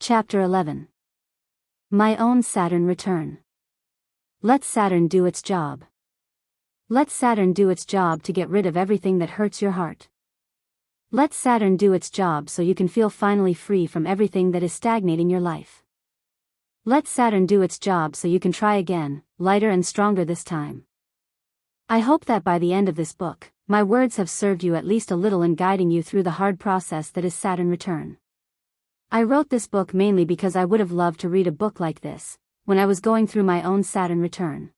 Chapter 11. My own Saturn return. Let Saturn do its job. Let Saturn do its job to get rid of everything that hurts your heart. Let Saturn do its job so you can feel finally free from everything that is stagnating your life. Let Saturn do its job so you can try again, lighter and stronger this time. I hope that by the end of this book, my words have served you at least a little in guiding you through the hard process that is Saturn return. I wrote this book mainly because I would have loved to read a book like this, when I was going through my own Saturn return.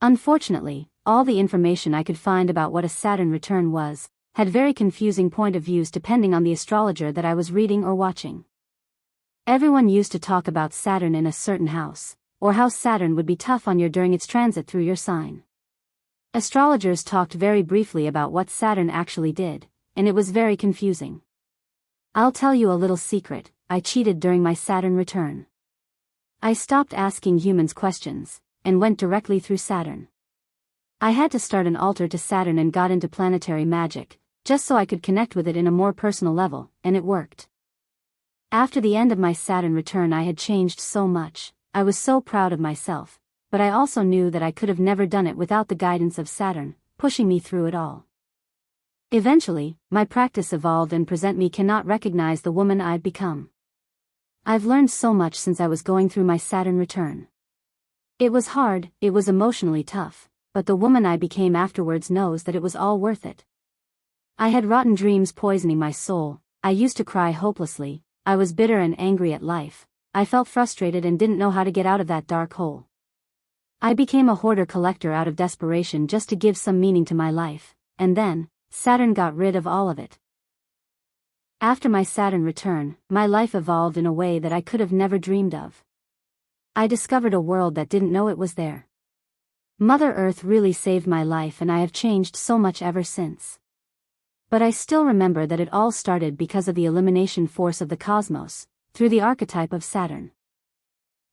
Unfortunately, all the information I could find about what a Saturn return was, had very confusing point of views depending on the astrologer that I was reading or watching. Everyone used to talk about Saturn in a certain house, or how Saturn would be tough on you during its transit through your sign. Astrologers talked very briefly about what Saturn actually did, and it was very confusing. I'll tell you a little secret, I cheated during my Saturn return. I stopped asking humans questions, and went directly through Saturn. I had to start an altar to Saturn and got into planetary magic, just so I could connect with it in a more personal level, and it worked. After the end of my Saturn return I had changed so much, I was so proud of myself, but I also knew that I could have never done it without the guidance of Saturn, pushing me through it all. Eventually, my practice evolved and present me cannot recognize the woman I've become. I've learned so much since I was going through my Saturn return. It was hard, it was emotionally tough, but the woman I became afterwards knows that it was all worth it. I had rotten dreams poisoning my soul, I used to cry hopelessly, I was bitter and angry at life, I felt frustrated and didn't know how to get out of that dark hole. I became a hoarder-collector out of desperation just to give some meaning to my life, and then, Saturn got rid of all of it. After my Saturn return, my life evolved in a way that I could have never dreamed of. I discovered a world that didn't know it was there. Mother Earth really saved my life and I have changed so much ever since. But I still remember that it all started because of the elimination force of the cosmos, through the archetype of Saturn.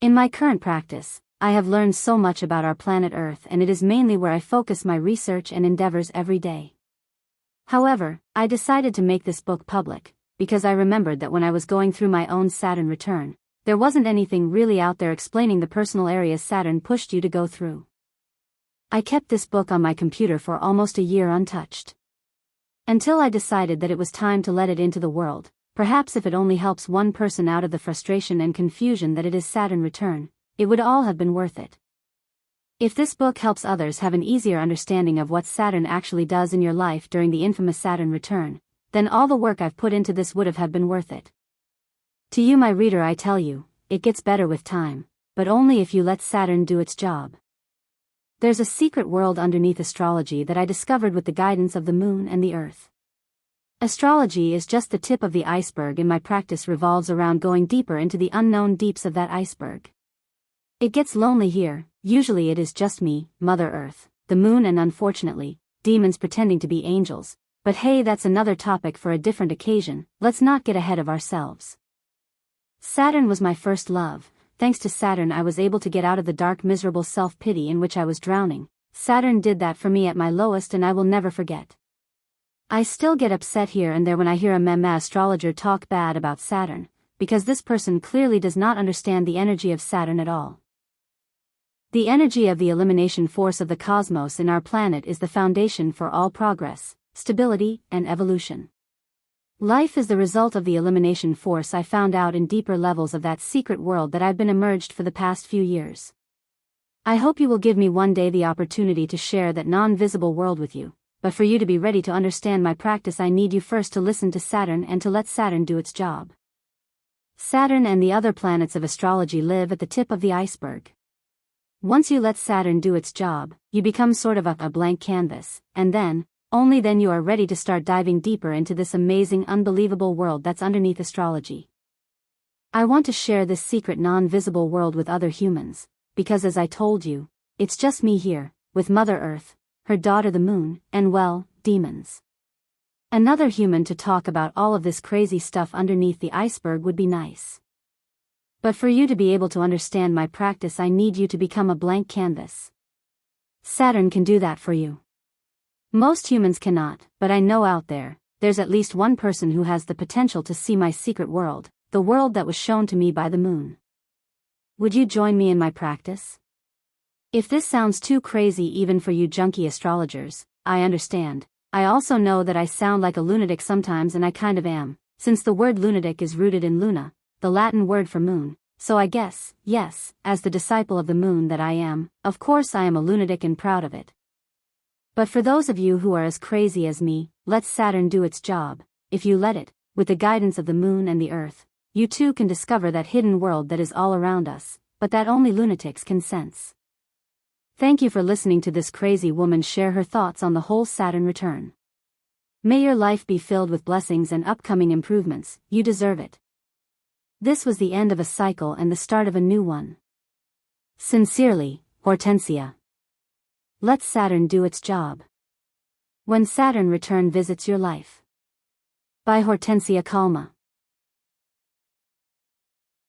In my current practice, I have learned so much about our planet Earth and it is mainly where I focus my research and endeavors every day. However, I decided to make this book public, because I remembered that when I was going through my own Saturn return, there wasn't anything really out there explaining the personal areas Saturn pushed you to go through. I kept this book on my computer for almost a year untouched. Until I decided that it was time to let it into the world, perhaps if it only helps one person out of the frustration and confusion that it is Saturn return, it would all have been worth it. If this book helps others have an easier understanding of what Saturn actually does in your life during the infamous Saturn return, then all the work I've put into this would have been worth it. To you my reader I tell you, it gets better with time, but only if you let Saturn do its job. There's a secret world underneath astrology that I discovered with the guidance of the moon and the earth. Astrology is just the tip of the iceberg and my practice revolves around going deeper into the unknown deeps of that iceberg. It gets lonely here, usually it is just me, Mother Earth, the moon and unfortunately, demons pretending to be angels, but hey that's another topic for a different occasion, let's not get ahead of ourselves. Saturn was my first love, thanks to Saturn I was able to get out of the dark miserable self-pity in which I was drowning. Saturn did that for me at my lowest and I will never forget. I still get upset here and there when I hear a meme astrologer talk bad about Saturn, because this person clearly does not understand the energy of Saturn at all. The energy of the elimination force of the cosmos in our planet is the foundation for all progress, stability, and evolution. Life is the result of the elimination force I found out in deeper levels of that secret world that I've been immersed for the past few years. I hope you will give me one day the opportunity to share that non-visible world with you, but for you to be ready to understand my practice I need you first to listen to Saturn and to let Saturn do its job. Saturn and the other planets of astrology live at the tip of the iceberg. Once you let Saturn do its job, you become sort of a blank canvas, and then, only then you are ready to start diving deeper into this amazing unbelievable world that's underneath astrology. I want to share this secret non-visible world with other humans, because as I told you, it's just me here, with Mother Earth, her daughter the moon, and well, demons. Another human to talk about all of this crazy stuff underneath the iceberg would be nice. But for you to be able to understand my practice I need you to become a blank canvas. Saturn can do that for you. Most humans cannot, but I know out there, there's at least one person who has the potential to see my secret world, the world that was shown to me by the moon. Would you join me in my practice? If this sounds too crazy even for you junky astrologers, I understand. I also know that I sound like a lunatic sometimes, and I kind of am, since the word lunatic is rooted in luna, the Latin word for moon. So I guess, yes, as the disciple of the moon that I am, of course I am a lunatic and proud of it. But for those of you who are as crazy as me, let Saturn do its job. If you let it, with the guidance of the moon and the earth, you too can discover that hidden world that is all around us, but that only lunatics can sense. Thank you for listening to this crazy woman share her thoughts on the whole Saturn return. May your life be filled with blessings and upcoming improvements, you deserve it. This was the end of a cycle and the start of a new one. Sincerely, Hortensia. Let Saturn do its job. When Saturn return visits your life. By Hortensia Calma.